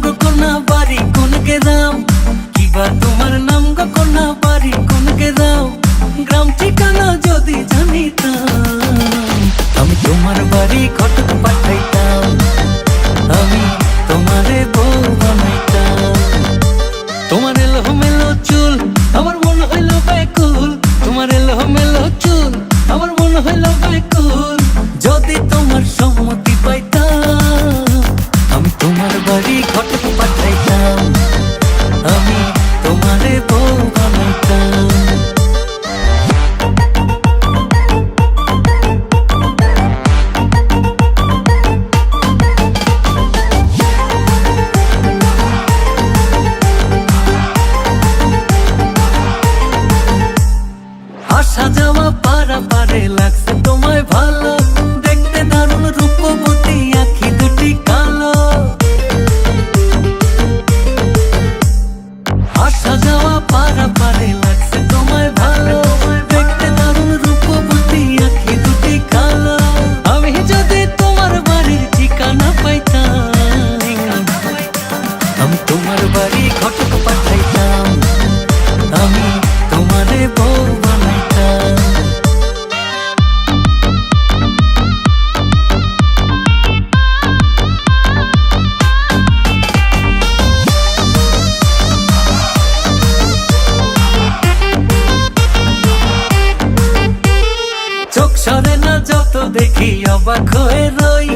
গো কোনা বাড়ি কোন গ্রাম, কিবা তোমার নাম গো কোনা বাড়ি কোন গ্রাম, গ্রাম ঠিকানা যদি জানিতাম আমি তোমার বাড়ি ঘটক পাঠাইতাম, আমি তোমারে বউ বানাইতাম। তোমার এলোমেলো চুল আমার মন হইল ব্যাকুল, তোমার এলোমেলো চুল আমার মন হইল ব্যাকুল, যদি তোমার সম্মতি পাইতাম আমি তোমার বাড়ি ঘটক পাঠাইতাম, আমি তোমারে বউ বানাইতাম। আসা যাওয়া পারাপারে লাগছে তোমায় ভালো, দেখতে দারুণ রূপবতী আঁখি দুটি কালো। আসা যাওয়া পারাপারে লাগছে তোমায় ভালো, দেখতে দারুণ রূপবতী আঁখি দুটি কালো। আমি যদি তোমার বাড়ির ঠিকানা পাইতাম আমি তোমার বাড়ি ঘটক পাঠাইতাম, আমি তোমারে বউ বানাইতাম। চোখ সরে না যত দেখি অবাক হয়ে রই,